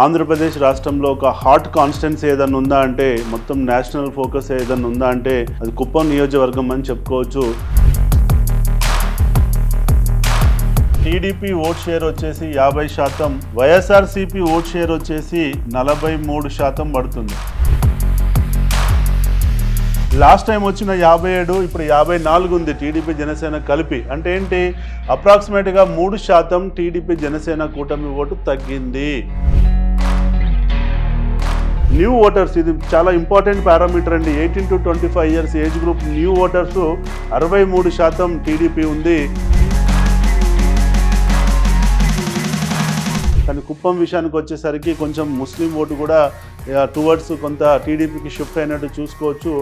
ఆంధ్రప్రదేశ్ రాష్ట్రంలో ఒక hot constituency ఏదన్నా ఉందా అంటే, మొత్తం నేషనల్ ఫోకస్ ఏదన్నా ఉందా అంటే అది కుప్పం నియోజకవర్గం అని చెప్పుకోవచ్చు. టీడీపీ ఓట్ షేర్ వచ్చేసి 50%, వైఎస్ఆర్సీపీ ఓట్ షేర్ వచ్చేసి 43% పడుతుంది. లాస్ట్ టైం వచ్చిన 57, ఇప్పుడు 54 ఉంది టీడీపీ జనసేన కలిపి. అంటే ఏంటి, అప్రాక్సిమేట్గా 3% టీడీపీ జనసేన కూటమి ఓటు తగ్గింది. న్యూ ఓటర్స్, ఇది చాలా ఇంపార్టెంట్ పారామీటర్ అండి. 18 to 25 years age group new voters 63% TDP ఉంది. కానీ కుప్పం విషయానికి వచ్చేసరికి కొంచెం ముస్లిం ఓటు కూడా టువర్డ్స్ కొంత టీడీపీకి షిఫ్ట్ అయినట్టు చూసుకోవచ్చు.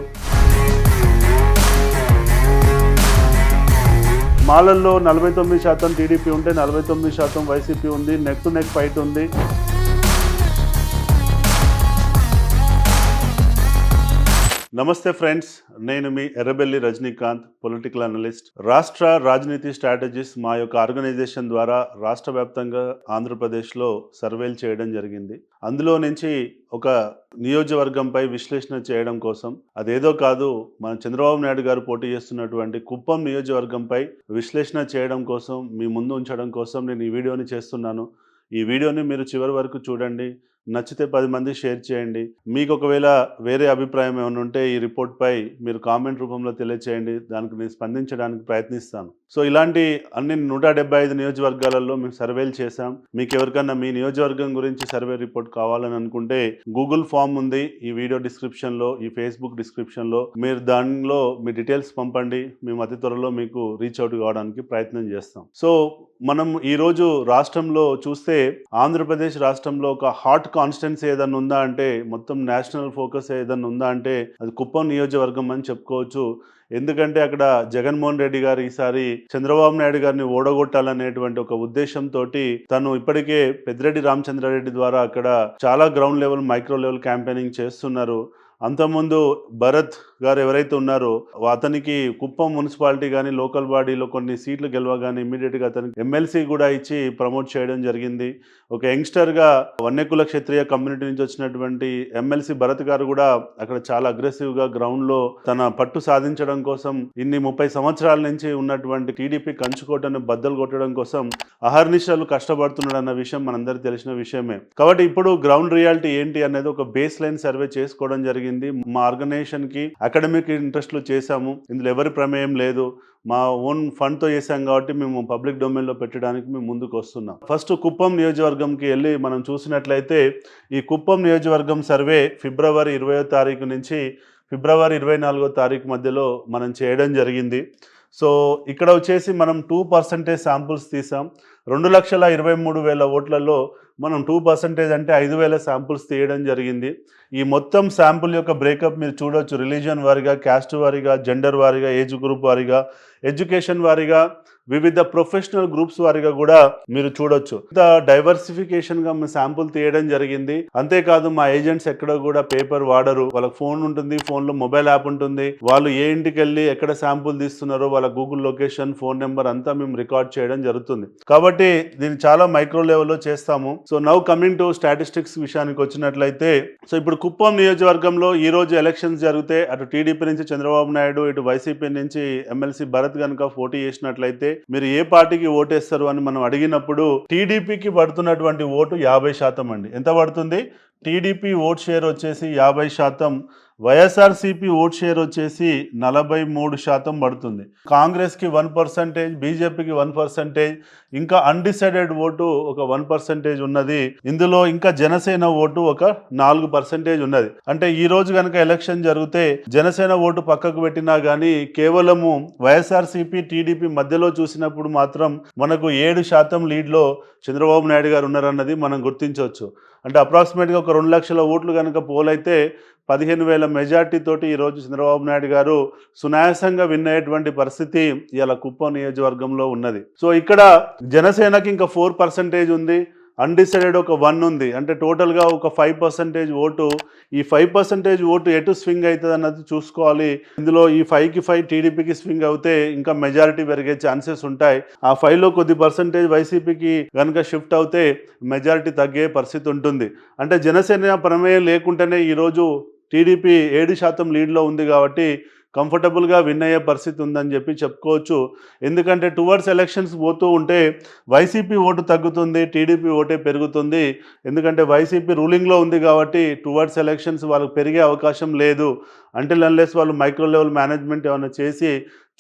మాలల్లో 49% టీడీపీ ఉంటే 49% వైసీపీ ఉంది. నెక్ టు నెక్ ఫైట్ ఉంది. నమస్తే ఫ్రెండ్స్, నేను మీ ఎర్రబెల్లి రజనీకాంత్, పొలిటికల్ అనలిస్ట్. రాష్ట్ర రాజనీతి స్ట్రాటజిస్ట్ మా యొక్క ఆర్గనైజేషన్ ద్వారా రాష్ట్ర వ్యాప్తంగా ఆంధ్రప్రదేశ్లో సర్వేలు చేయడం జరిగింది. అందులో నుంచి ఒక నియోజకవర్గంపై విశ్లేషణ చేయడం కోసం, అదేదో కాదు, మన చంద్రబాబు నాయుడు గారు పోటీ చేస్తున్నటువంటి కుప్పం నియోజకవర్గంపై విశ్లేషణ చేయడం కోసం, మీ ముందు ఉంచడం కోసం నేను ఈ వీడియోని చేస్తున్నాను. ఈ వీడియోని మీరు చివరి వరకు చూడండి. నచ్చితే 10 మంది షేర్ చేయండి. మీకు ఒకవేళ వేరే అభిప్రాయం ఏమైనా ఉంటే ఈ రిపోర్ట్పై మీరు కామెంట్ రూపంలో తెలియచేయండి. దానికి నేను స్పందించడానికి ప్రయత్నిస్తాను. సో ఇలాంటి అన్ని 175 నియోజకవర్గాలలో మేము సర్వేలు చేశాం. మీకు ఎవరికన్నా మీ నియోజకవర్గం గురించి సర్వే రిపోర్ట్ కావాలని అనుకుంటే గూగుల్ ఫామ్ ఉంది ఈ వీడియో డిస్క్రిప్షన్లో, ఈ ఫేస్బుక్ డిస్క్రిప్షన్లో. మీరు దానిలో మీ డీటెయిల్స్ పంపండి. మేము అతి త్వరలో మీకు రీచ్ అవుట్ కావడానికి ప్రయత్నం చేస్తాం. సో మనం ఈరోజు రాష్ట్రంలో చూస్తే, ఆంధ్రప్రదేశ్ రాష్ట్రంలో ఒక హాట్ కాన్స్టెన్సీ ఏదన్నా ఉందా అంటే, మొత్తం నేషనల్ ఫోకస్ ఏదన్నా ఉందా అంటే అది కుప్పం నియోజకవర్గం అని చెప్పుకోవచ్చు. ఎందుకంటే అక్కడ జగన్మోహన్ రెడ్డి గారు ఈసారి చంద్రబాబు నాయుడు గారిని ఓడగొట్టాలనేటువంటి ఒక ఉద్దేశంతో తను ఇప్పటికే పెద్దిరెడ్డి రామచంద్రారెడ్డి ద్వారా అక్కడ చాలా ground level, micro level campaigning చేస్తున్నారు. అంతకుముందు భరత్ గారు ఎవరైతే ఉన్నారో అతనికి కుప్పం మున్సిపాలిటీ కానీ లోకల్ బాడీలో కొన్ని సీట్లు గెలవగానే ఇమ్మీడియట్గా అతనికి ఎమ్మెల్సీ కూడా ఇచ్చి ప్రమోట్ చేయడం జరిగింది. ఒక యంగ్స్టర్గా వన్యకుల క్షత్రియ కమ్యూనిటీ నుంచి వచ్చినటువంటి ఎమ్మెల్సీ భరత్ గారు కూడా అక్కడ చాలా అగ్రెసివ్గా గ్రౌండ్లో తన పట్టు సాధించడం కోసం, ఇన్ని 30 సంవత్సరాల నుంచి ఉన్నటువంటి టీడీపీ కంచుకోటను బద్దలు కొట్టడం కోసం అహర్నిశలు కష్టపడుతున్నాడు అన్న విషయం మనందరికీ తెలిసిన విషయమే. కాబట్టి ఇప్పుడు గ్రౌండ్ రియాలిటీ ఏంటి అనేది ఒక బేస్ లైన్ సర్వే చేసుకోవడం జరిగింది. మా ఆర్గనైజేషన్ కి అకాడమిక్ ఇంట్రెస్ట్లు చేశాము. ఇందులో ఎవరి ప్రమేయం లేదు. మా ఓన్ ఫండ్ తో చేశాం కాబట్టి మేము పబ్లిక్ డొమైన్ లో పెట్టడానికి మేము ముందుకు వస్తున్నాం. ఫస్ట్ కుప్పం నియోజకవర్గంకి వెళ్ళి మనం చూసినట్లయితే, ఈ కుప్పం నియోజకవర్గం సర్వే ఫిబ్రవరి 20వ తారీఖు నుంచి ఫిబ్రవరి 24వ తారీఖు మధ్యలో మనం చేయడం జరిగింది. సో ఇక్కడ వచ్చేసి మనం 2% శాంపుల్స్ తీసాం. 2,23,000 ఓట్లలో మనం 2% అంటే 5,000 శాంపుల్స్ తీయడం జరిగింది. ఈ మొత్తం శాంపుల్ యొక్క బ్రేకప్ మీరు చూడొచ్చు. రిలీజియన్ వారీగా, క్యాస్ట్ వారీగా, జెండర్ వారీగా, ఏజ్ గ్రూప్ వారీగా, ఎడ్యుకేషన్ వారీగా, వివిధ ప్రొఫెషనల్ గ్రూప్స్ వారీగా కూడా మీరు చూడొచ్చు. ఇంత డైవర్సిఫికేషన్గా మేము శాంపుల్ తీయడం జరిగింది. అంతేకాదు, మా ఏజెంట్స్ ఎక్కడ కూడా పేపర్ వాడరు. వాళ్ళకి ఫోన్ ఉంటుంది, ఫోన్లో మొబైల్ యాప్ ఉంటుంది. వాళ్ళు ఏ ఇంటికి వెళ్ళి ఎక్కడ శాంపుల్ తీస్తున్నారో వాళ్ళ గూగుల్ లొకేషన్, ఫోన్ నెంబర్ అంతా మేము రికార్డ్ చేయడం జరుగుతుంది. కాబట్టి దీన్ని చాలా మైక్రో లెవెల్లో చేస్తాము. So now coming to statistics విషయానికి వచ్చినట్లయితే, సో ఇప్పుడు కుప్పం నియోజకవర్గంలో ఈ రోజు ఎలక్షన్స్ జరిగితే, అటు టీడీపీ నుంచి చంద్రబాబు నాయుడు, ఇటు వైసీపీ నుంచి ఎమ్మెల్సీ భరత్ కనుక పోటీ చేసినట్లయితే మీరు ఏ పార్టీకి ఓటేస్తారు అని మనం అడిగినప్పుడు టీడీపీకి పడుతున్నటువంటి ఓటు 50% అండి. ఎంత పడుతుంది? టీడీపీ ఓట్ షేర్ వచ్చేసి 50%, వైఎస్ఆర్సీపీ ఓట్ షేర్ వచ్చేసి 43% పడుతుంది. కాంగ్రెస్కి 1%, బీజేపీకి 1%, ఇంకా అన్డిసైడెడ్ ఓటు ఒక 1% ఉన్నది. ఇందులో ఇంకా జనసేన ఓటు ఒక 4% ఉన్నది. అంటే ఈ రోజు కనుక ఎలక్షన్ జరిగితే జనసేన ఓటు పక్కకు పెట్టినా కానీ కేవలము వైఎస్ఆర్సీపీ, టీడీపీ మధ్యలో చూసినప్పుడు మాత్రం మనకు 7% లీడ్లో చంద్రబాబు నాయుడు గారు ఉన్నారన్నది మనం గుర్తించవచ్చు. అంటే అప్రాక్సిమేట్గా ఒక 2 లక్షల ఓట్లు కనుక పోలైతే 15,000 మెజార్టీ తోటి ఈరోజు చంద్రబాబు నాయుడు గారు సునాయాసంగా విన్ అయ్యేటువంటి పరిస్థితి ఇలా కుప్పం నియోజకవర్గంలో ఉన్నది. సో ఇక్కడ జనసేనకి ఇంకా 4% ఉంది, అన్డిసైడెడ్ ఒక 1 ఉంది. అంటే టోటల్‌గా ఒక 5% ఓటు. ఈ 5% ఓటు ఎటు స్వింగ్ అయితదన్నది చూసుకోవాలి. ఇందులో ఈ 5కి 5 టీడీపీకి స్వింగ్ అవుతే ఇంకా మెజారిటీ పెరిగే ఛాన్సెస్ ఉంటాయి. ఆ 5లో కొద్ది పర్సెంటేజ్ వైసీపీకి గనుక షిఫ్ట్ అవుతే మెజారిటీ తగ్గే పరిస్థితి ఉంటుంది. అంటే జనసేన ప్రమేయం లేకుంటేనే ఈరోజు టీడీపీ 7% లీడ్‌లో ఉంది కాబట్టి కంఫర్టబుల్గా విన్ అయ్యే పరిస్థితి ఉందని చెప్పి చెప్పుకోవచ్చు. ఎందుకంటే టువర్డ్స్ ఎలక్షన్స్ పోతూ ఉంటే వైసీపీ ఓటు తగ్గుతుంది, టీడీపీ ఓటే పెరుగుతుంది. ఎందుకంటే వైసీపీ రూలింగ్లో ఉంది కాబట్టి టువర్డ్స్ ఎలక్షన్స్ వాళ్ళకి పెరిగే అవకాశం లేదు. అంటిల్ అన్లెస్ వాళ్ళు మైక్రో లెవెల్ మేనేజ్మెంట్ ఏమైనా చేసి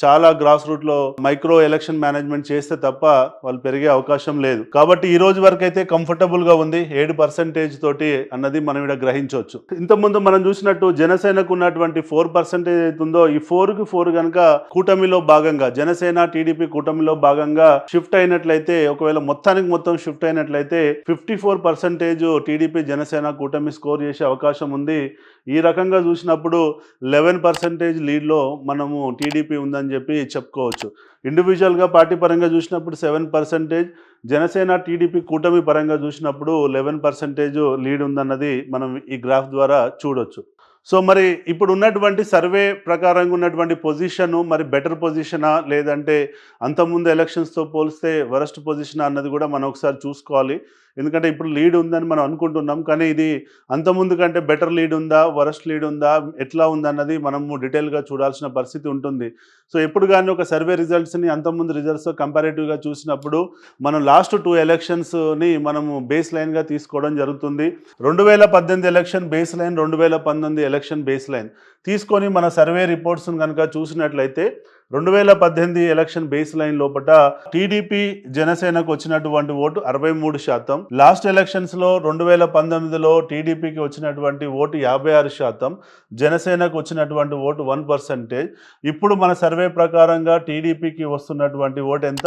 చాలా గ్రాస్ రూట్లో మైక్రో ఎలక్షన్ మేనేజ్మెంట్ చేస్తే తప్ప వాళ్ళు పెరిగే అవకాశం లేదు. కాబట్టి ఈ రోజు వరకు అయితే కంఫర్టబుల్గా ఉంది 7% తోటి అన్నది మనం ఇక్కడ గ్రహించవచ్చు. ఇంతకుముందు మనం చూసినట్టు జనసేనకు ఉన్నటువంటి 4% అవుతుందో ఈ 4కి 4 కనుక కూటమిలో భాగంగా జనసేన టీడీపీ కూటమిలో భాగంగా షిఫ్ట్ అయినట్లయితే, ఒకవేళ మొత్తానికి మొత్తం షిఫ్ట్ అయినట్లయితే 54% టీడీపీ జనసేన కూటమి స్కోర్ చేసే అవకాశం ఉంది. ఈ రకంగా చూసినప్పుడు 11% లీడ్లో మనము టీడీపీ ఉందని చెప్పి చెప్పుకోవచ్చు. ఇండివిజువల్గా పార్టీ పరంగా చూసినప్పుడు 7%, జనసేన టీడీపీ కూటమి పరంగా చూసినప్పుడు 11% లీడ్ ఉందన్నది మనం ఈ గ్రాఫ్ ద్వారా చూడొచ్చు. సో మరి ఇప్పుడు ఉన్నటువంటి సర్వే ప్రకారంగా ఉన్నటువంటి పొజిషను మరి బెటర్ పొజిషనా, లేదంటే అంతకుముందు ఎలక్షన్స్తో పోలిస్తే వరస్ట్ పొజిషనా అన్నది కూడా మనం ఒకసారి చూసుకోవాలి. ఎందుకంటే ఇప్పుడు లీడ్ ఉందని మనం అనుకుంటున్నాం, కానీ ఇది అంతకుముందు కంటే బెటర్ లీడ్ ఉందా, వరస్ట్ లీడ్ ఉందా, ఎట్లా ఉందన్నది మనము డీటెయిల్గా చూడాల్సిన పరిస్థితి ఉంటుంది. సో ఎప్పుడు కానీ ఒక సర్వే రిజల్ట్స్ని అంతకుముందు రిజల్ట్స్తో కంపారేటివ్గా చూసినప్పుడు మనం లాస్ట్ 2 ఎలక్షన్స్ని మనము బేస్ లైన్గా తీసుకోవడం జరుగుతుంది. 2018 election base line, 2019 election base line తీసుకొని మన సర్వే రిపోర్ట్స్ని కనుక చూసినట్లయితే 2018 ఎలక్షన్ బేస్ లైన్ లోపల టీడీపీ జనసేనకు వచ్చినటువంటి ఓటు 63%. లాస్ట్ ఎలక్షన్స్లో 2019లో టీడీపీకి వచ్చినటువంటి ఓటు 56%, జనసేనకు వచ్చినటువంటి ఓటు 1%. ఇప్పుడు మన సర్వే ప్రకారంగా టీడీపీకి వస్తున్నటువంటి ఓటు ఎంత?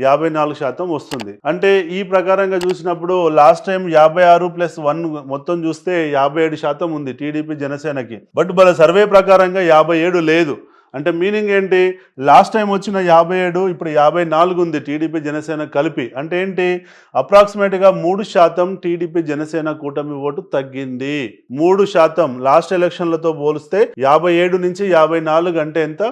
54% వస్తుంది. అంటే ఈ ప్రకారంగా చూసినప్పుడు లాస్ట్ టైం 56+1 మొత్తం చూస్తే 57% ఉంది టీడీపీ జనసేనకి. బట్ మన సర్వే ప్రకారంగా 57 లేదు. అంటే మీనింగ్ ఏంటి? లాస్ట్ టైం వచ్చిన 57 ఇప్పుడు 54 ఉంది టీడీపీ జనసేన కలిపి. అంటే ఏంటి? అప్రాక్సిమేట్గా 3% టీడీపీ జనసేన కూటమి ఓటు తగ్గింది. 3% లాస్ట్ ఎలక్షన్లతో పోలిస్తే 57 నుంచి 54 అంటే ఎంత?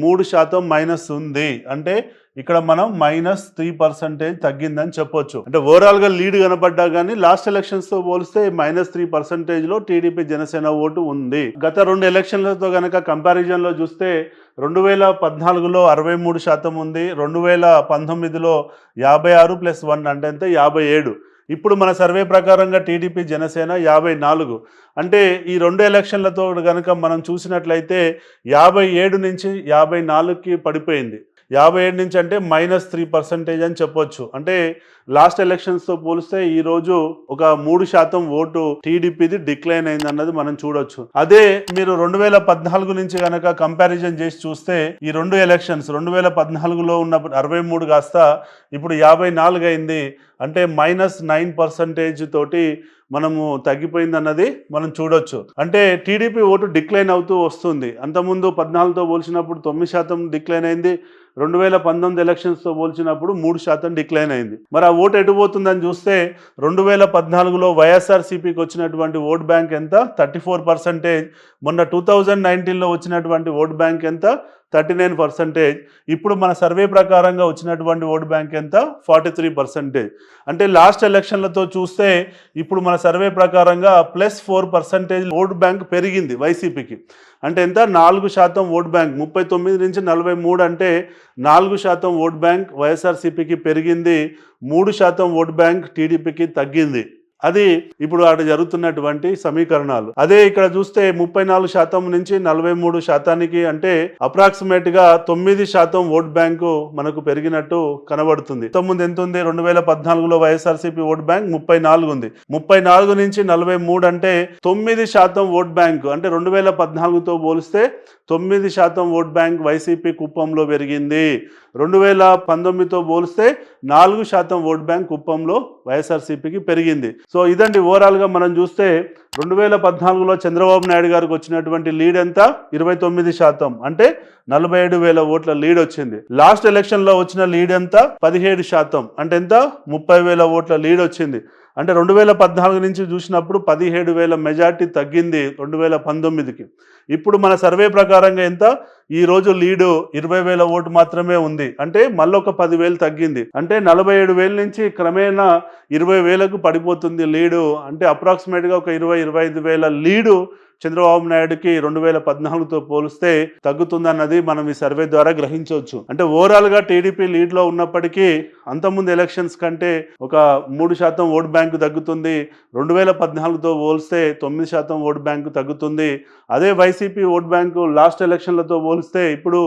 3% మైనస్ ఉంది. అంటే ఇక్కడ మనం -3% తగ్గిందని చెప్పొచ్చు. అంటే ఓవరాల్గా లీడ్ కనపడ్డా కానీ లాస్ట్ ఎలక్షన్స్తో పోలిస్తే -3%లో టీడీపీ జనసేన ఓటు ఉంది. గత 2 ఎలక్షన్లతో కనుక కంపారిజన్లో చూస్తే 2014లో 63% ఉంది, 2019లో 56+1 అంటే ఎంత? 57. ఇప్పుడు మన సర్వే ప్రకారంగా టీడీపీ జనసేన 54. అంటే ఈ 2 ఎలక్షన్లతో కనుక మనం చూసినట్లయితే 57 నుంచి 54కి పడిపోయింది. 57 నుంచి అంటే -3% అని చెప్పొచ్చు. అంటే లాస్ట్ ఎలక్షన్స్తో పోలిస్తే ఈరోజు ఒక 3% ఓటు టీడీపీది డిక్లైన్ అయింది అన్నది మనం చూడొచ్చు. అదే మీరు 2014 నుంచి కనుక కంపారిజన్ చేసి చూస్తే ఈ 2 ఎలక్షన్స్ 2014లో ఉన్న 63 కాస్త ఇప్పుడు 54 అయింది. అంటే -9% తోటి మనము తగ్గిపోయింది అన్నది మనం చూడొచ్చు. అంటే టీడీపీ ఓటు డిక్లైన్ అవుతూ వస్తుంది. అంతకుముందు 14తో పోల్చినప్పుడు 9% డిక్లైన్ అయింది, 2019 ఎలక్షన్స్తో పోల్చినప్పుడు 3% డిక్లైన్ అయింది. మరి ఆ ఓటు ఎటు పోతుందని చూస్తే 2014లో వైఎస్ఆర్సీపీకి వచ్చినటువంటి ఓట్ బ్యాంక్ ఎంత? 34%. మొన్న 2019లో వచ్చినటువంటి ఓట్ బ్యాంక్ ఎంత? 39%. ఇప్పుడు మన సర్వే ప్రకారంగా వచ్చినటువంటి ఓట్ బ్యాంక్ ఎంత? 43%. అంటే లాస్ట్ ఎలక్షన్లతో చూస్తే ఇప్పుడు మన సర్వే ప్రకారంగా +4% ఓట్ బ్యాంక్ పెరిగింది వైసీపీకి. అంటే ఎంత? 4% ఓట్ బ్యాంక్, 39 నుంచి 43 అంటే 4% ఓట్ బ్యాంక్ వైఎస్ఆర్సీపీకి పెరిగింది, 3% ఓట్ బ్యాంక్ టీడీపీకి తగ్గింది. అది ఇప్పుడు అక్కడ జరుగుతున్నటువంటి సమీకరణాలు. అదే ఇక్కడ చూస్తే 34% నుంచి 43%కి అంటే అప్రాక్సిమేట్గా 9% ఓట్ బ్యాంకు మనకు పెరిగినట్టు కనబడుతుంది. ఇంతకుముందు ఎంత ఉంది? 2014లో వైఎస్ఆర్సీపీ ఓట్ బ్యాంక్ 34 ఉంది. 34 నుంచి 43 అంటే 9% ఓట్ బ్యాంకు. అంటే 2014తో పోలిస్తే 9% ఓట్ బ్యాంక్ వైసీపీ కుప్పంలో పెరిగింది. 2019తో పోలిస్తే 4% ఓట్ బ్యాంక్ కుప్పంలో వైఎస్ఆర్సీపీకి పెరిగింది. సో ఇదండి ఓవరాల్గా మనం చూస్తే 2014లో చంద్రబాబు నాయుడు గారికి వచ్చినటువంటి లీడ్ ఎంత? 29%. అంటే 47,000 ఓట్ల లీడ్ వచ్చింది. లాస్ట్ ఎలక్షన్లో వచ్చిన లీడ్ ఎంత? 17%. అంటే ఎంత? 30,000 ఓట్ల లీడ్ వచ్చింది. అంటే 2014 నుంచి చూసినప్పుడు 17,000 మెజార్టీ తగ్గింది 2019కి. ఇప్పుడు మన సర్వే ప్రకారంగా ఎంత? ఈ రోజు లీడు 20,000 ఓటు మాత్రమే ఉంది. అంటే మళ్ళొక 10,000 తగ్గింది. అంటే 47,000 నుంచి క్రమేణా 20,000కు పడిపోతుంది లీడు. అంటే అప్రాక్సిమేట్గా ఒక 20-25,000 లీడు చంద్రబాబు నాయుడుకి 2014తో పోలిస్తే తగ్గుతుందన్నది మనం ఈ సర్వే ద్వారా గ్రహించవచ్చు. అంటే ఓవరాల్గా టీడీపీ లీడ్లో ఉన్నప్పటికీ అంతకుముందు ఎలక్షన్స్ కంటే ఒక 3% ఓట్ బ్యాంకు తగ్గుతుంది. 2014తో పోలిస్తే 9% ఓట్ బ్యాంకు తగ్గుతుంది. అదే వైసీపీ ఓట్ బ్యాంకు లాస్ట్ ఎలక్షన్లతో పోలిస్తే ఇప్పుడు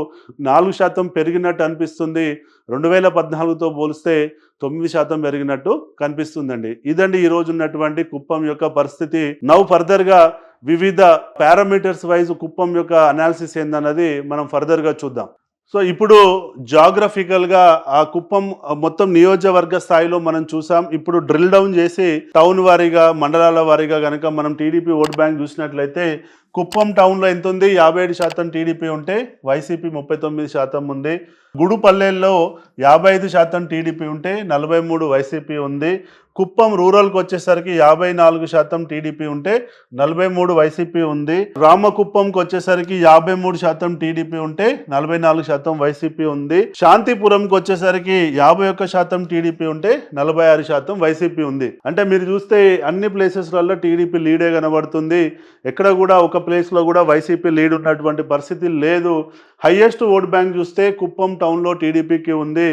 4% పెరిగినట్టు అనిపిస్తుంది. 2014తో పోలిస్తే 9% పెరిగినట్టు కనిపిస్తుందండి. ఇదండి ఈరోజు ఉన్నటువంటి కుప్పం యొక్క పరిస్థితి. నౌ ఫర్దర్గా వివిధ పారామీటర్స్ వైజ్ కుప్పం యొక్క అనాలిసిస్ ఏందన్నది మనం ఫర్దర్గా చూద్దాం. సో ఇప్పుడు జాగ్రఫికల్గా ఆ కుప్పం మొత్తం నియోజకవర్గ స్థాయిలో మనం చూసాం. ఇప్పుడు డ్రిల్ డౌన్ చేసి టౌన్ వారీగా మండలాల వారీగా కనుక మనం టీడీపీ ఓట్ బ్యాంక్ చూసినట్లయితే కుప్పం టౌన్లో ఎంత ఉంది? 57% టీడీపీ ఉంటే వైసీపీ 39% ఉంది. గుడుపల్లెల్లో 55% టీడీపీ ఉంటే 43 వైసీపీ ఉంది. కుప్పం రూరల్కి వచ్చేసరికి 54% టీడీపీ ఉంటే 43 వైసీపీ ఉంది. రామకుప్పంకి వచ్చేసరికి 53% టీడీపీ ఉంటే 44% వైసీపీ ఉంది. శాంతిపురంకి వచ్చేసరికి 51% టీడీపీ ఉంటే 46% వైసీపీ ఉంది. అంటే మీరు చూస్తే అన్ని ప్లేసెస్లలో టీడీపీ లీడే కనబడుతుంది. ఎక్కడ కూడా ఒక ప్లేస్లో కూడా వైసీపీ లీడ్ ఉన్నటువంటి పరిస్థితి లేదు. హైయెస్ట్ ఓట్ బ్యాంక్ చూస్తే కుప్పం టౌన్లో టీడీపీకి ఉంది.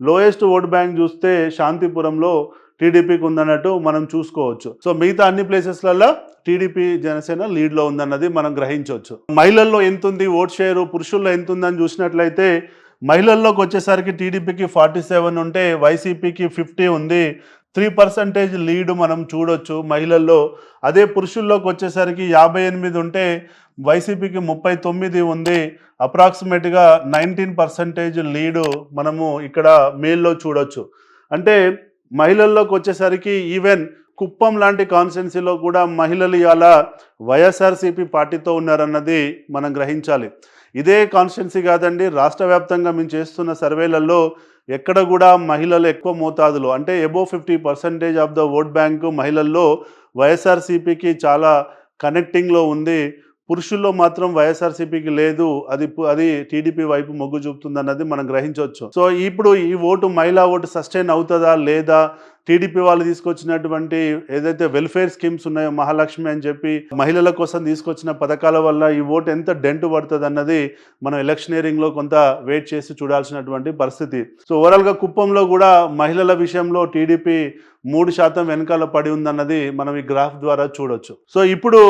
లోయెస్ట్ ఓట్ బ్యాంక్ చూస్తే శాంతిపురంలో టీడీపీకి ఉందన్నట్టు మనం చూసుకోవచ్చు. సో మిగతా అన్ని ప్లేసెస్లలో టీడీపీ జనసేన లీడ్లో ఉందన్నది మనం గ్రహించవచ్చు. మహిళల్లో ఎంత ఉంది ఓట్ షేరు, పురుషుల్లో ఎంత ఉందని చూసినట్లయితే మహిళల్లోకి వచ్చేసరికి టీడీపీకి 47 ఉంటే వైసీపీకి 50 ఉంది. 3% లీడ్ మనం చూడొచ్చు మహిళల్లో. అదే పురుషుల్లోకి వచ్చేసరికి 58 ఉంటే వైసీపీకి 39 ఉంది. అప్రాక్సిమేట్గా 19% లీడు మనము ఇక్కడ మేల్లో చూడొచ్చు. అంటే మహిళల్లోకి వచ్చేసరికి ఈవెన్ కుప్పం లాంటి కాన్స్టిట్యున్సీలో కూడా మహిళలు ఇవాళ వైఎస్ఆర్సీపీ పార్టీతో ఉన్నారన్నది మనం గ్రహించాలి. ఇదే కాన్స్టిట్యున్సీ కాదండి, రాష్ట్ర వ్యాప్తంగా మేము చేస్తున్న సర్వేలలో ఎక్కడ కూడా మహిళలు ఎక్కువ మోతాదులో అంటే above 50% of the vote bank మహిళల్లో వైఎస్ఆర్సీపీకి చాలా కనెక్టింగ్లో ఉంది. పురుషుల్లో మాత్రం వైఎస్ఆర్సీపీకి లేదు. అది టీడీపీ వైపు మొగ్గు చూపుతుందన్నది మనం గ్రహించవచ్చు. సో ఇప్పుడు ఈ ఓటు మహిళా ఓటు సస్టైన్ అవుతుందా లేదా, టీడీపీ వాళ్ళు తీసుకొచ్చినటువంటి ఏదైతే వెల్ఫేర్ స్కీమ్స్ ఉన్నాయో మహాలక్ష్మి అని చెప్పి మహిళల కోసం తీసుకొచ్చిన పథకాల వల్ల ఈ ఓటు ఎంత డెంట్ పడుతుంది అన్నది మనం ఎలక్షనీరింగ్లో కొంత వెయిట్ చేసి చూడాల్సినటువంటి పరిస్థితి. సో ఓవరాల్గా కుప్పంలో కూడా మహిళల విషయంలో టీడీపీ 3% వెనకాల పడి ఉందన్నది మనం ఈ గ్రాఫ్ ద్వారా చూడొచ్చు. సో ఇప్పుడు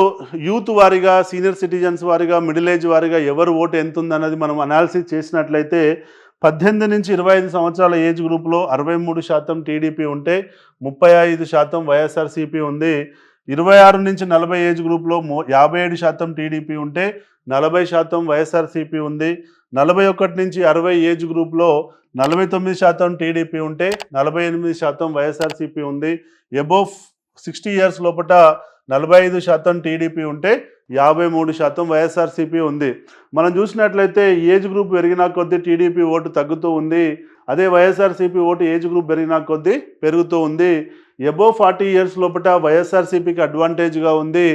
యూత్ వారీగా, సీనియర్ సిటిజన్స్ వారీగా, మిడిల్ ఏజ్ వారీగా ఎవరు ఓటు ఎంత ఉందన్నది మనం అనాలిసిస్ చేసినట్లయితే 18 నుంచి 25 సంవత్సరాల ఏజ్ గ్రూప్లో 63% టీడీపీ ఉంటే 35% వైఎస్ఆర్సీపీ ఉంది. 26 నుంచి 40 ఏజ్ గ్రూప్లో 57% టీడీపీ ఉంటే 40% వైఎస్ఆర్సీపీ ఉంది. 41 నుంచి 60 ఏజ్ గ్రూప్లో 49% టీడీపీ ఉంటే 48% వైఎస్ఆర్సీపీ ఉంది. అబోవ్ 60 ఇయర్స్ లోపల 45% టీడీపీ ఉంటే 53% వైఎస్ఆర్సీపీ ఉంది. మనం చూసినట్లయితే ఏజ్ గ్రూప్ పెరిగినా కొద్దీ టీడీపీ ఓటు తగ్గుతూ ఉంది. అదే వైఎస్ఆర్సీపీ ఓటు ఏజ్ గ్రూప్ పెరిగినా కొద్దీ పెరుగుతూ ఉంది. అబోవ్ 40 ఇయర్స్ లోపల వైఎస్ఆర్సీపీకి అడ్వాంటేజ్గా ఉంది,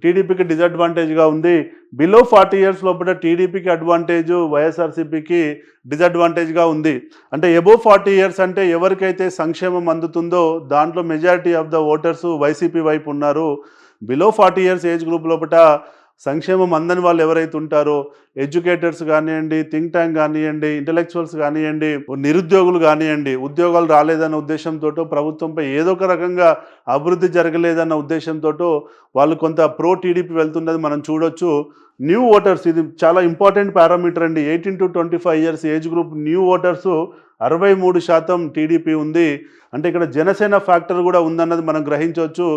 టీడీపీకి డిజడ్వాంటేజ్గా ఉంది. బిలో 40 ఇయర్స్ లోపల టీడీపీకి అడ్వాంటేజ్, వైఎస్ఆర్సీపీకి డిజడ్వాంటేజ్గా ఉంది. అంటే అబోవ్ 40 ఇయర్స్ అంటే ఎవరికైతే సంక్షేమం అందుతుందో దాంట్లో majority of the voters YCP వైపు ఉన్నారు. బిలో 40 ఇయర్స్ ఏజ్ గ్రూప్ లోపల సంక్షేమం అందని వాళ్ళు ఎవరైతే ఉంటారో, ఎడ్యుకేటర్స్ కానివ్వండి, థింక్ ట్యాంక్ కానివ్వండి, ఇంటలెక్చువల్స్ కానివ్వండి, నిరుద్యోగులు కానివ్వండి, ఉద్యోగాలు రాలేదన్న ఉద్దేశంతో, ప్రభుత్వంపై ఏదో ఒక రకంగా అభివృద్ధి జరగలేదన్న ఉద్దేశంతో వాళ్ళు కొంత ప్రో టీడీపీ వెళ్తున్నది మనం చూడొచ్చు. న్యూ ఓటర్స్, ఇది చాలా ఇంపార్టెంట్ పారామీటర్ అండి. 18 to 25 years age group new voters 63% TDP ఉంది. అంటే ఇక్కడ జనసేన ఫ్యాక్టర్ కూడా ఉందన్నది మనం గ్రహించవచ్చు.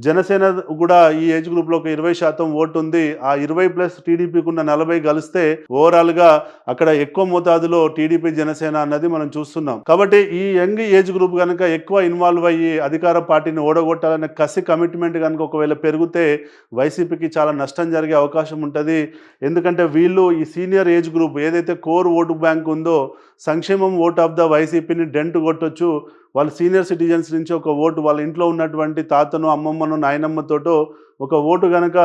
జనసేన కూడా ఈ ఏజ్ గ్రూప్లో ఒక 20% ఓటు ఉంది. ఆ 20+ టీడీపీకి ఉన్న 40 కలిస్తే నడిస్తే ఓవరాల్ గా అక్కడ ఎక్కువ మోతాదులో టీడీపీ జనసేన అన్నది మనం చూస్తున్నాం. కాబట్టి ఈ యంగ్ ఏజ్ గ్రూప్ కనుక ఎక్కువ ఇన్వాల్వ్ అయ్యి అధికార పార్టీని ఓడగొట్టాలనే కసి కమిట్మెంట్ కనుక ఒకవేళ పెరిగితే వైసీపీకి చాలా నష్టం జరిగే అవకాశం ఉంటుంది. ఎందుకంటే వీళ్ళు ఈ సీనియర్ ఏజ్ గ్రూప్ ఏదైతే కోర్ ఓటు బ్యాంక్ ఉందో సంక్షేమం ఓట్ ఆఫ్ ద వైసీపీని డెంట్ కొట్టొచ్చు. వాళ్ళు సీనియర్ సిటిజన్స్ నుంచి ఒక ఓటు వాళ్ళ ఇంట్లో ఉన్నటువంటి తాతను అమ్మమ్మను నాయనమ్మతోటో ఒక ఓటు కనుక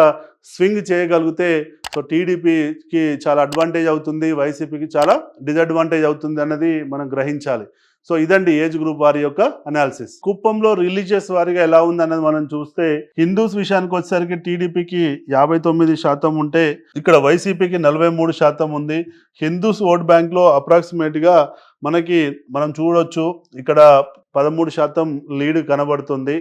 స్వింగ్ చేయగలిగితే సో టీడీపీకి చాలా అడ్వాంటేజ్ అవుతుంది, వైసీపీకి చాలా డిసడ్వాంటేజ్ అవుతుంది అన్నది మనం గ్రహించాలి. సో ఇదండి ఏజ్ గ్రూప్ వారి యొక్క అనాలిసిస్. కుప్పంలో రిలీజియస్ వారిగా ఎలా ఉంది అన్నది మనం చూస్తే హిందూస్ విషయానికి వచ్చేసరికి టీడీపీకి 59% ఉంటే ఇక్కడ వైసీపీకి 43% ఉంది. హిందూస్ ఓట్ బ్యాంక్లో అప్రాక్సిమేట్గా మనం చూడొచ్చు ఇక్కడ 13% లీడ్ కనబడుతుంది.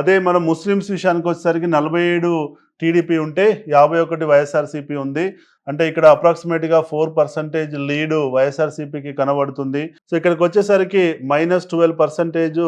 అదే మనం ముస్లిమ్స్ విషయానికి వచ్చేసరికి 47 టీడీపీ ఉంటే 51 వైఎస్ఆర్సీపీ ఉంది. అంటే ఇక్కడ అప్రాక్సిమేట్గా 4% లీడు వైఎస్ఆర్సీపీకి కనబడుతుంది. సో ఇక్కడికి వచ్చేసరికి -12%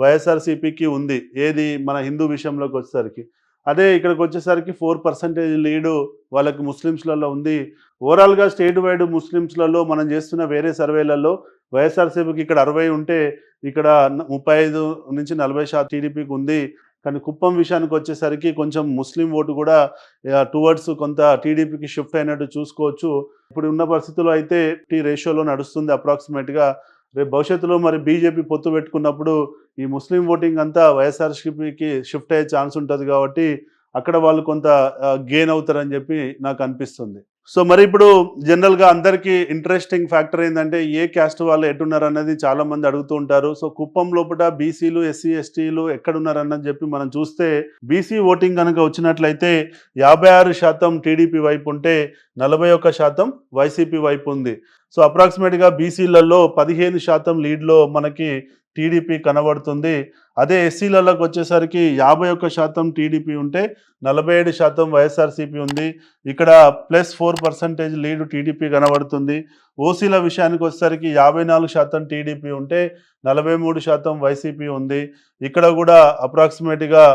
వైఎస్ఆర్సీపీకి ఉంది. ఏది మన హిందూ విషయంలోకి వచ్చేసరికి. అదే ఇక్కడికి వచ్చేసరికి 4% లీడు వాళ్ళకి ముస్లిమ్స్లలో ఉంది. ఓవరాల్గా స్టేట్ వైడ్ ముస్లిమ్స్లలో మనం చేస్తున్న వేరే సర్వేలలో వైఎస్ఆర్సీపీకి ఇక్కడ 60 ఉంటే ఇక్కడ 35 నుంచి 40% టీడీపీకి ఉంది. కానీ కుప్పం విషయానికి వచ్చేసరికి కొంచెం ముస్లిం ఓటు కూడా టువర్డ్స్ కొంత టీడీపీకి షిఫ్ట్ అయినట్టు చూసుకోవచ్చు. ఇప్పుడు ఉన్న పరిస్థితుల్లో అయితే రేషియోలో నడుస్తుంది అప్రాక్సిమేట్గా. రేపు భవిష్యత్తులో మరి బీజేపీ పొత్తు పెట్టుకున్నప్పుడు ఈ ముస్లిం ఓటింగ్ అంతా వైఎస్ఆర్సీపీకి షిఫ్ట్ అయ్యే ఛాన్స్ ఉంటుంది కాబట్టి అక్కడ వాళ్ళు కొంత గెయిన్ అవుతారని చెప్పి నాకు అనిపిస్తుంది. సో మరి ఇప్పుడు జనరల్గా అందరికీ ఇంట్రెస్టింగ్ ఫ్యాక్టర్ ఏంటంటే ఏ క్యాస్ట్ వాళ్ళు ఎట్టున్నారు అన్నది చాలామంది అడుగుతూ ఉంటారు. సో కుప్పం లోపల బీసీలు ఎస్సీ ఎస్టీలు ఎక్కడున్నారు అన్నది చెప్పి మనం చూస్తే బీసీ ఓటింగ్ కనుక వచ్చినట్లయితే 56% టీడీపీ వైపు ఉంటే 41% వైసీపీ వైపు ఉంది. సో అప్రాక్సిమేట్గా బీసీలలో 15% లీడ్లో మనకి టీడీపీ కనబడుతుంది. అదే ఎస్సీలలోకి వచ్చేసరికి 51% టీడీపీ ఉంటే 47% వైఎస్ఆర్సీపీ ఉంది. ఇక్కడ +4% లీడ్ టీడీపీ కనబడుతుంది. ఓసీల విషయానికి వచ్చేసరికి 54% టీడీపీ ఉంటే 43% వైసీపీ ఉంది. ఇక్కడ కూడా అప్రాక్సిమేట్గా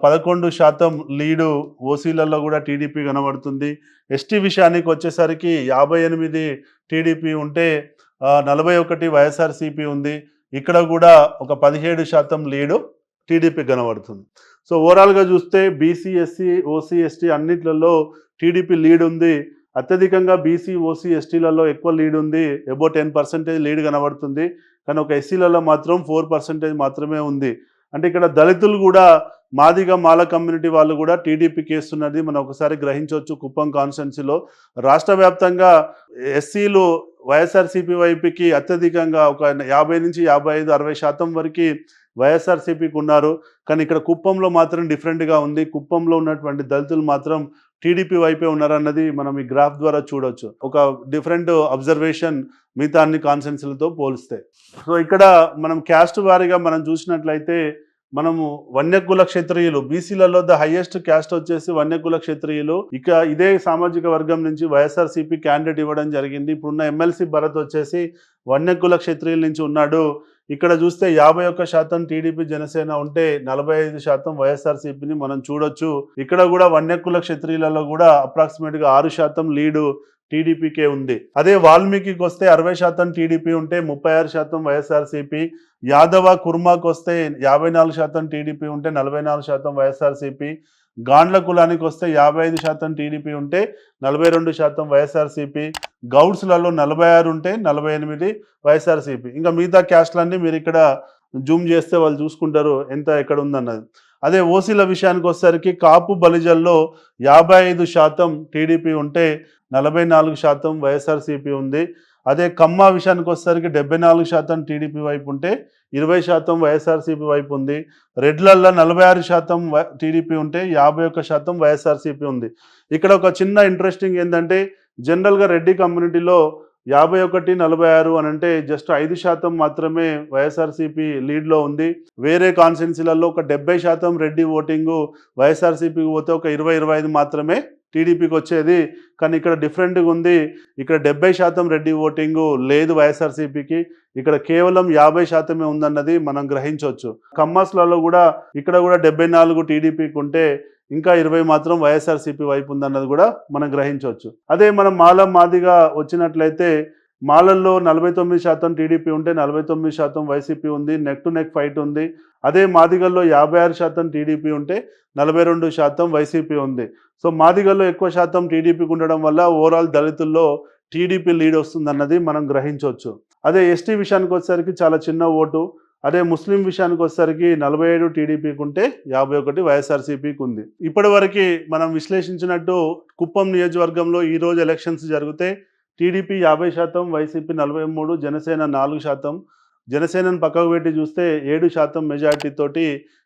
11% లీడు ఓసీలలో కూడా టీడీపీ కనబడుతుంది. ఎస్టీ విషయానికి వచ్చేసరికి 58 టీడీపీ ఉంటే 41 వైఎస్ఆర్సీపీ ఉంది. ఇక్కడ కూడా ఒక 17% లీడు టీడీపీ కనబడుతుంది. సో ఓవరాల్గా చూస్తే బీసీ ఎస్సీ ఓసీ ఎస్టీ అన్నిట్లలో టీడీపీ లీడ్ ఉంది. అత్యధికంగా బీసీ ఓసీ ఎస్టీలలో ఎక్కువ లీడ్ ఉంది. అబౌట్ 10% లీడ్ కనబడుతుంది. కానీ ఒక ఎస్సీలలో మాత్రం 4% మాత్రమే ఉంది. అంటే ఇక్కడ దళితులు కూడా మాల కమ్యూనిటీ వాళ్ళు కూడా టీడీపీకి వేస్తున్నది మనం ఒకసారి గ్రహించవచ్చు. కుప్పం కాన్స్టిట్యున్సీలో రాష్ట్ర వ్యాప్తంగా ఎస్సీలు వైఎస్ఆర్సీపీ వైపుకి అత్యధికంగా ఒక 50 నుంచి 55, 60% వరకు వైఎస్ఆర్సీపీకి ఉన్నారు. కానీ ఇక్కడ కుప్పంలో మాత్రం డిఫరెంట్గా ఉంది. కుప్పంలో ఉన్నటువంటి దళితులు మాత్రం టీడీపీ వైపే ఉన్నారన్నది మనం ఈ గ్రాఫ్ ద్వారా చూడొచ్చు. ఒక డిఫరెంట్ అబ్జర్వేషన్ మిగతా అన్ని కాన్స్టిట్యున్సీలతో పోలిస్తే. సో ఇక్కడ మనం క్యాస్ట్ వారీగా మనం చూసినట్లయితే మనము వన్యకుల క్షత్రియులు బీసీలలో ద హైయెస్ట్ క్యాస్ట్ వచ్చేసి వన్యకుల క్షత్రియులు. ఇక ఇదే సామాజిక వర్గం నుంచి వైఎస్ఆర్సీపీ క్యాండిడేట్ ఇవ్వడం జరిగింది. ఇప్పుడున్న ఎమ్మెల్సీ భరత్ వచ్చేసి వన్యకుల క్షత్రియుల నుంచి ఉన్నాడు. ఇక్కడ చూస్తే 51% టీడీపీ జనసేన ఉంటే 45% వైఎస్ఆర్సీపీని మనం చూడొచ్చు. ఇక్కడ కూడా వన్యకుల క్షత్రియులలో కూడా అప్రాక్సిమేట్గా 6% లీడు టీడీపీకే ఉంది. అదే వాల్మీకి వస్తే 60% టీడీపీ ఉంటే 36% వైఎస్ఆర్సీపీ. యాదవ కుర్మాకు వస్తే 54% టీడీపీ ఉంటే 44% వైఎస్ఆర్సీపీ. గాండ్ల కులానికి వస్తే 55% టీడీపీ ఉంటే 42% వైఎస్ఆర్సీపీ. గౌడ్స్లలో 46 ఉంటే 48 వైఎస్ఆర్సీపీ. ఇంకా మిగతా క్యాస్ట్లన్నీ మీరు ఇక్కడ జూమ్ చేస్తే వాళ్ళు చూసుకుంటారు ఎంత ఎక్కడ ఉందన్నది. అదే ఓసీల విషయానికి వచ్చేసరికి కాపు బలిజల్లో 55% టీడీపీ ఉంటే 44% వైఎస్ఆర్సీపీ ఉంది. అదే కమ్మ విషయానికి వచ్చేసరికి 74% టీడీపీ వైపు ఉంటే 20% వైఎస్ఆర్సీపీ వైపు ఉంది. రెడ్లల్లో 46% టీడీపీ ఉంటే 51% వైఎస్ఆర్సీపీ ఉంది. ఇక్కడ ఒక చిన్న ఇంట్రెస్టింగ్ ఏంటంటే జనరల్గా రెడ్డి కమ్యూనిటీలో 51, 46 అని అంటే జస్ట్ 5% మాత్రమే వైఎస్ఆర్సీపీ లీడ్లో ఉంది. వేరే కాన్స్టిట్యున్సీలలో ఒక 70% రెడ్డి ఓటింగు వైఎస్ఆర్సీపీకి పోతే ఒక 20-25 మాత్రమే టీడీపీకి వచ్చేది. కానీ ఇక్కడ డిఫరెంట్గా ఉంది. ఇక్కడ 70% రెడ్డి ఓటింగు లేదు వైఎస్ఆర్సీపీకి. ఇక్కడ కేవలం 50% ఉందన్నది మనం గ్రహించవచ్చు. కమ్మస్లలో కూడా ఇక్కడ కూడా 74 టీడీపీకి ఉంటే ఇంకా 20 మాత్రం వైఎస్ఆర్సీపీ వైపు ఉందన్నది కూడా మనం గ్రహించవచ్చు. అదే మనం మాల మాదిగా వచ్చినట్లయితే మాలల్లో 49% టీడీపీ ఉంటే 49% వైసీపీ ఉంది. నెక్ టు నెక్ ఫైట్ ఉంది. అదే మాదిగల్లో 56% టీడీపీ ఉంటే 42% వైసీపీ ఉంది. సో మాదిగల్లో ఎక్కువ శాతం టీడీపీకి ఉండడం వల్ల ఓవరాల్ దళితుల్లో టీడీపీ లీడ్ వస్తుందన్నది మనం గ్రహించవచ్చు. అదే ఎస్టీ విషయానికి వచ్చేసరికి చాలా చిన్న ఓటు. అదే ముస్లిం విషయానికి వచ్చేసరికి 47 టీడీపీకి ఉంటే 51 వైఎస్ఆర్సీపీకి ఉంది. ఇప్పటివరకు మనం విశ్లేషించినట్టు కుప్పం నియోజకవర్గంలో ఈరోజు ఎలక్షన్స్ జరిగితే టీడీపీ 50%, వైసీపీ 43%, జనసేన 4%. జనసేనను పక్కకు పెట్టి చూస్తే 7% మెజారిటీ తోటి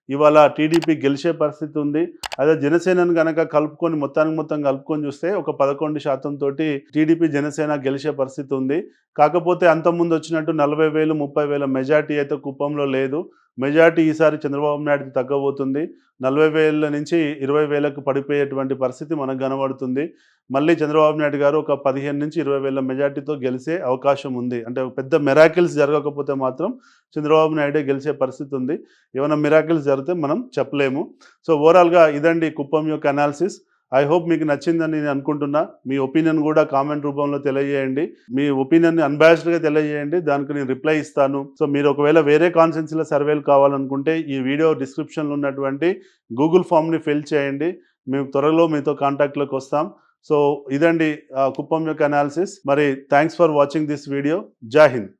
ఇవాళ టీడీపీ గెలిచే పరిస్థితి ఉంది. అదే జనసేనను కనుక కలుపుకొని మొత్తం కలుపుకొని చూస్తే ఒక 11% తోటి టీడీపీ జనసేన గెలిచే పరిస్థితి ఉంది. కాకపోతే అంతకుముందు వచ్చినట్టు 40,000, 30,000 మెజారిటీ అయితే కుప్పంలో లేదు. మెజారిటీ ఈసారి చంద్రబాబు నాయుడుకి తగ్గబోతుంది. 40,000 నుంచి 20,000కు పడిపోయేటువంటి పరిస్థితి మనకు కనబడుతుంది. మళ్ళీ చంద్రబాబు నాయుడు గారు ఒక 15,000-20,000 మెజారిటీతో గెలిచే అవకాశం ఉంది. అంటే పెద్ద మిరాకిల్స్ జరగకపోతే మాత్రం చంద్రబాబు నాయుడే గెలిచే పరిస్థితి ఉంది. ఏమైనా మిరాకిల్స్ జరిగితే మనం చెప్పలేము. సో ఓవరాల్‌గా ఇదండి కుప్పం యొక్క అనాలిసిస్. ఐ హోప్ మీకు నచ్చిందని నేను అనుకుంటున్నా. మీ ఒపీనియన్ కూడా కామెంట్ రూపంలో తెలియజేయండి. మీ ఒపీనియన్‌ని అన్‌బయాస్డ్‌గా తెలియజేయండి. దానికి నేను రిప్లై ఇస్తాను. సో మీరు ఒకవేళ వేరే కాన్స్టిట్యుయెన్సీల సర్వేలు కావాలనుకుంటే ఈ వీడియో డిస్క్రిప్షన్‌లో ఉన్నటువంటి గూగుల్ ఫామ్‌ని ఫిల్ చేయండి. మేము త్వరలో మీతో కాంటాక్ట్‌లోకి వస్తాం. సో ఇదండి కుప్పం యొక్క అనాలిసిస్. మరి thanks for watching this video. జై హింద్.